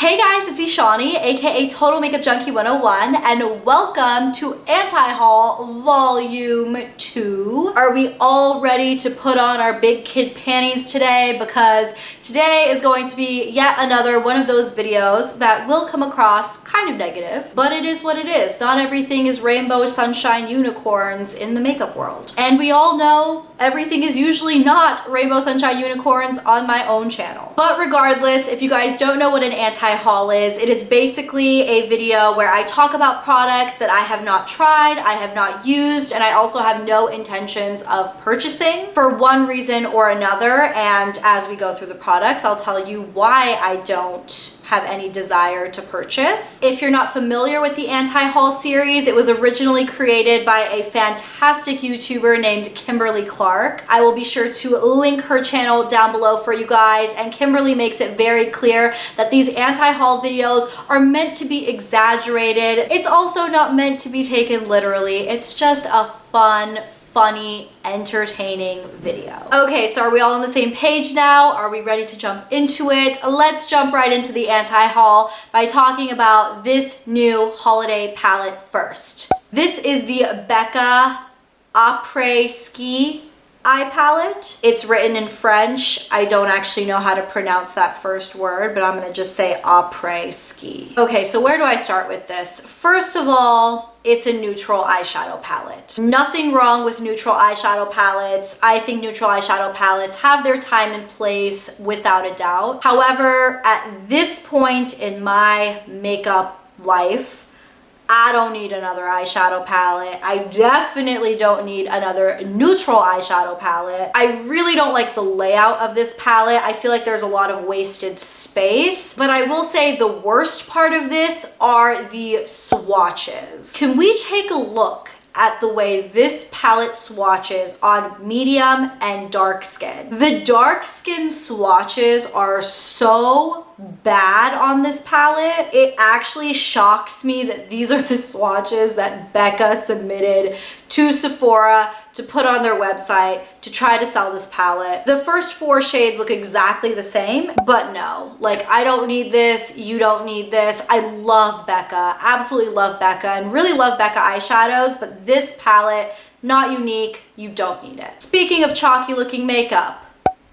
Hey guys, it's Eshani, aka Total Makeup Junkie 101, and welcome to Anti-Haul Volume 2. Are we all ready to put on our big kid panties today? Because today is going to be yet another one of those videos that will come across kind of negative, but it is what it is. Not everything is rainbow, sunshine, unicorns in the makeup world. And we all know everything is usually not rainbow, sunshine, unicorns on my own channel. But regardless, if you guys don't know what an anti-haul is, it is basically a video where I talk about products that I have not tried, I have not used, and I also have no intentions of purchasing for one reason or another. And as we go through the products, I'll tell you why I don't have any desire to purchase. If you're not familiar with the anti-haul series, it was originally created by a fantastic YouTuber named Kimberly Clark. I will be sure to link her channel down below for you guys, and Kimberly makes it very clear that these anti-haul videos are meant to be exaggerated. It's also not meant to be taken literally. It's just a funny, entertaining video. Okay, so are we all on the same page now? Are we ready to jump into it? Let's jump right into the anti-haul by talking about this new holiday palette first. This is the Becca Après Ski eye palette. It's written in French. I don't actually know how to pronounce that first word, but I'm gonna just say Après Ski. Okay, so where do I start with this? First of all, it's a neutral eyeshadow palette. Nothing wrong with neutral eyeshadow palettes. I think neutral eyeshadow palettes have their time and place without a doubt. However, at this point in my makeup life, I don't need another eyeshadow palette. I definitely don't need another neutral eyeshadow palette. I really don't like the layout of this palette. I feel like there's a lot of wasted space. But I will say the worst part of this are the swatches. Can we take a look at the way this palette swatches on medium and dark skin? The dark skin swatches are so bad on this palette. It actually shocks me that these are the swatches that Becca submitted to Sephora to put on their website to try to sell this palette. The first 4 shades look exactly the same, but no, like I don't need this, you don't need this. I love Becca, absolutely love Becca, and really love Becca eyeshadows, but this palette, not unique, you don't need it. Speaking of chalky looking makeup,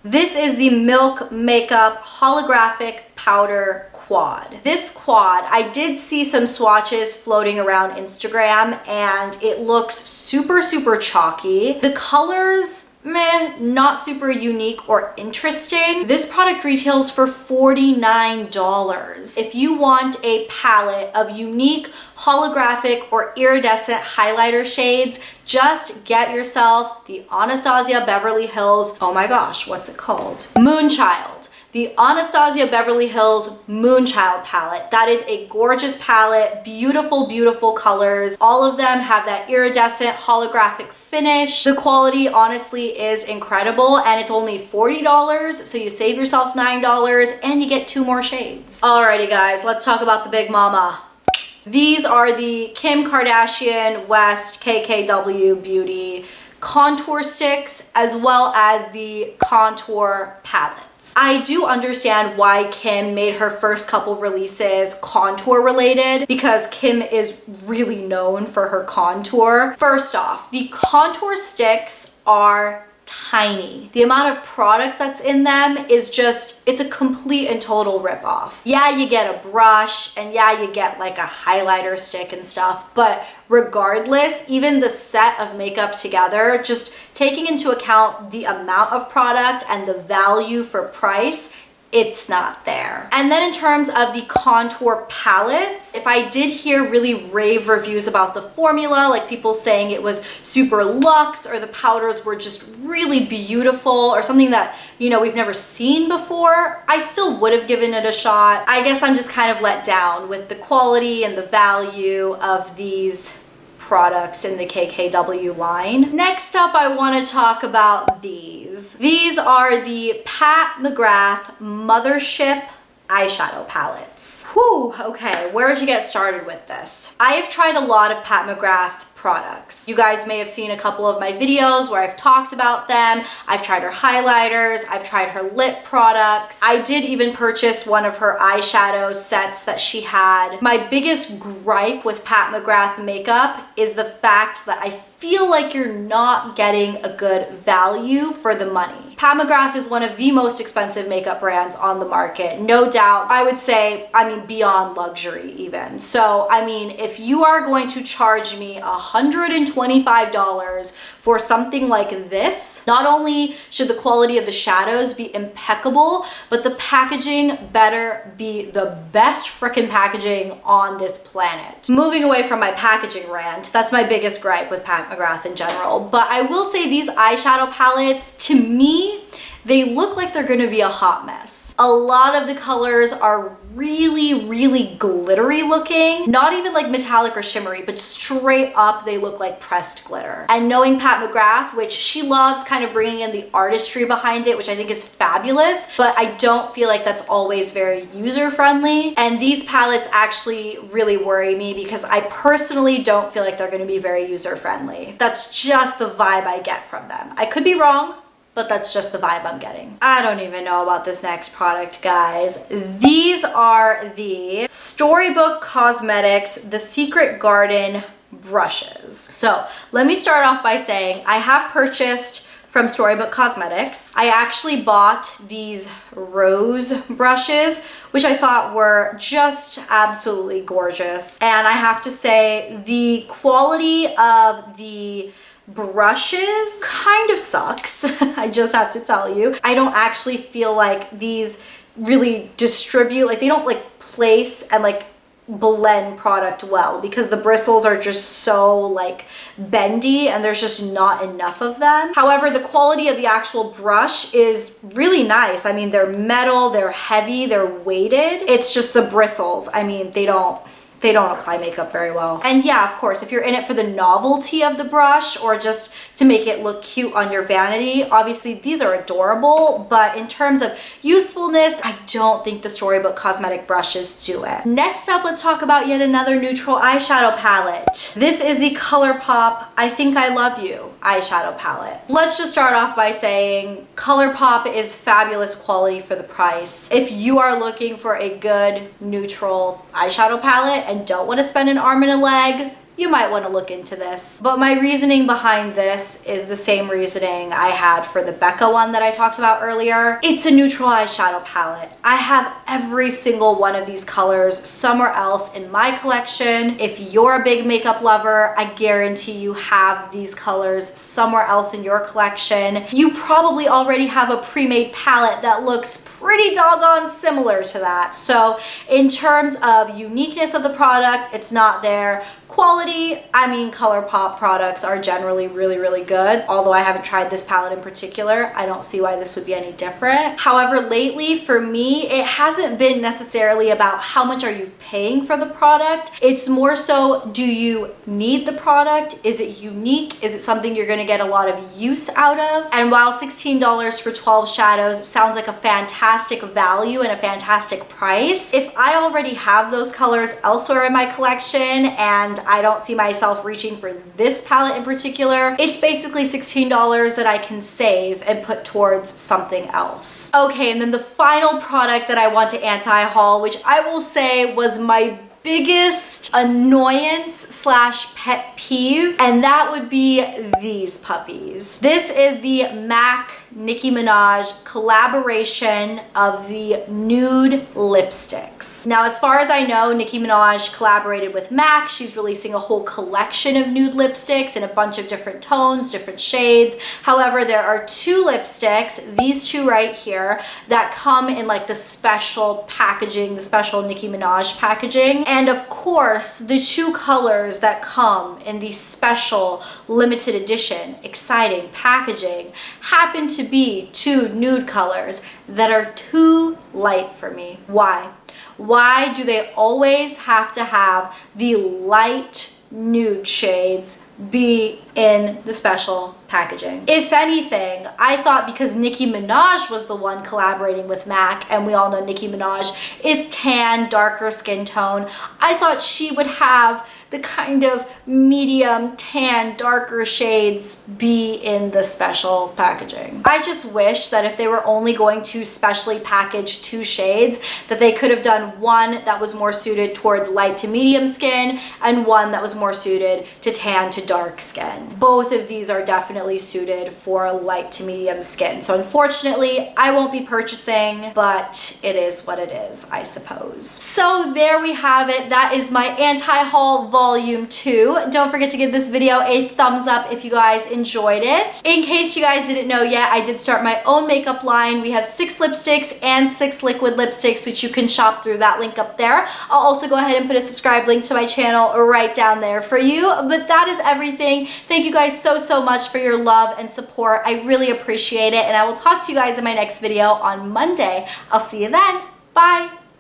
this is the Milk Makeup Holographic Powder Quad. This quad, I did see some swatches floating around Instagram and it looks super chalky. The colors, meh, not super unique or interesting. This product retails for $49. If you want a palette of unique holographic or iridescent highlighter shades, just get yourself the Anastasia Beverly Hills, oh my gosh, what's it called? Moonchild. The Anastasia Beverly Hills Moonchild palette. That is a gorgeous palette, beautiful colors. All of them have that iridescent holographic finish. The quality honestly is incredible, and it's only $40, so you save yourself $9 and you get 2 more shades. Alrighty guys, let's talk about the big mama. These are the Kim Kardashian West KKW Beauty contour sticks, as well as the contour palettes. I do understand why Kim made her first couple releases contour related, because Kim is really known for her contour. First off, the contour sticks are tiny. The amount of product that's in them is just, it's a complete and total ripoff. Yeah, you get a brush, and yeah, you get like a highlighter stick and stuff, but regardless, even the set of makeup together, just taking into account the amount of product and the value for price, it's not there. And then in terms of the contour palettes, if I did hear really rave reviews about the formula, like people saying it was super luxe or the powders were just really beautiful or something that, you know, we've never seen before, I still would have given it a shot. I guess I'm just kind of let down with the quality and the value of these products in the KKW line. Next up, I want to talk about these. These are the Pat McGrath Mothership eyeshadow palettes. Whew, okay, where to get started with this? I have tried a lot of Pat McGrath products. You guys may have seen a couple of my videos where I've talked about them. I've tried her highlighters, I've tried her lip products. I did even purchase one of her eyeshadow sets that she had. My biggest gripe with Pat McGrath makeup is the fact that I feel like you're not getting a good value for the money. Pat McGrath is one of the most expensive makeup brands on the market, no doubt. I would say, I mean, beyond luxury even. So, I mean, if you are going to charge me $125 for something like this, not only should the quality of the shadows be impeccable, but the packaging better be the best frickin' packaging on this planet. Moving away from my packaging rant, that's my biggest gripe with Pat McGrath in general. But I will say these eyeshadow palettes, to me, they look like they're gonna be a hot mess. A lot of the colors are really, really glittery looking. Not even like metallic or shimmery, but straight up they look like pressed glitter. And knowing Pat McGrath, which she loves kind of bringing in the artistry behind it, which I think is fabulous, but I don't feel like that's always very user-friendly. And these palettes actually really worry me because I personally don't feel like they're gonna be very user-friendly. That's just the vibe I get from them. I could be wrong, but that's just the vibe I'm getting. I don't even know about this next product, guys. These are the Storybook Cosmetics The Secret Garden brushes. So let me start off by saying I have purchased from Storybook Cosmetics. I actually bought these rose brushes, which I thought were just absolutely gorgeous. And I have to say the quality of the brushes kind of sucks. I just have to tell you. I don't actually feel like these really distribute, like they don't like place and like blend product well because the bristles are just so like bendy and there's just not enough of them. However, the quality of the actual brush is really nice. I mean, they're metal, they're heavy, they're weighted. It's just the bristles. I mean, they don't apply makeup very well. And yeah, of course, if you're in it for the novelty of the brush or just to make it look cute on your vanity, obviously these are adorable, but in terms of usefulness, I don't think the Storybook Cosmetic brushes do it. Next up, let's talk about yet another neutral eyeshadow palette. This is the ColourPop I Think I Love You eyeshadow palette. Let's just start off by saying ColourPop is fabulous quality for the price. If you are looking for a good neutral eyeshadow palette and don't want to spend an arm and a leg, you might want to look into this. But my reasoning behind this is the same reasoning I had for the Becca one that I talked about earlier. It's a neutral eyeshadow palette. I have every single one of these colors somewhere else in my collection. If you're a big makeup lover, I guarantee you have these colors somewhere else in your collection. You probably already have a pre-made palette that looks pretty doggone similar to that. So in terms of uniqueness of the product, it's not there. Quality, I mean, ColourPop products are generally really, really good. Although I haven't tried this palette in particular, I don't see why this would be any different. However, lately for me, it hasn't been necessarily about how much are you paying for the product. It's more so, do you need the product? Is it unique? Is it something you're gonna get a lot of use out of? And while $16 for 12 shadows sounds like a fantastic value and a fantastic price, if I already have those colors elsewhere in my collection and I don't see myself reaching for this palette in particular, it's basically $16 that I can save and put towards something else. Okay, and then the final product that I want to anti-haul, which I will say was my biggest annoyance slash pet peeve, and that would be these puppies. This is the MAC Nicki Minaj collaboration of the Nude lipsticks. Now, as far as I know, Nicki Minaj collaborated with MAC. She's releasing a whole collection of nude lipsticks in a bunch of different tones, different shades. However, there are two lipsticks, these two right here, that come in like the special packaging, the special Nicki Minaj packaging. And of course, the two colors that come in the special limited edition, exciting packaging happen to be two nude colors that are too light for me. Why? Why do they always have to have the light nude shades be in the special packaging? If anything, I thought because Nicki Minaj was the one collaborating with MAC, and we all know Nicki Minaj is tan, darker skin tone, I thought she would have the kind of medium, tan, darker shades be in the special packaging. I just wish that if they were only going to specially package 2 shades, that they could have done one that was more suited towards light to medium skin and one that was more suited to tan to dark skin. Both of these are definitely suited for light to medium skin. So unfortunately, I won't be purchasing, but it is what it is, I suppose. So there we have it. That is my anti-haul volume 2. Don't forget to give this video a thumbs up if you guys enjoyed it. In case you guys didn't know yet, I did start my own makeup line. We have 6 lipsticks and 6 liquid lipsticks, which you can shop through that link up there. I'll also go ahead and put a subscribe link to my channel right down there for you. But that is everything. Thank you guys so much for your love and support. I really appreciate it, and I will talk to you guys in my next video on Monday. I'll see you then. Bye.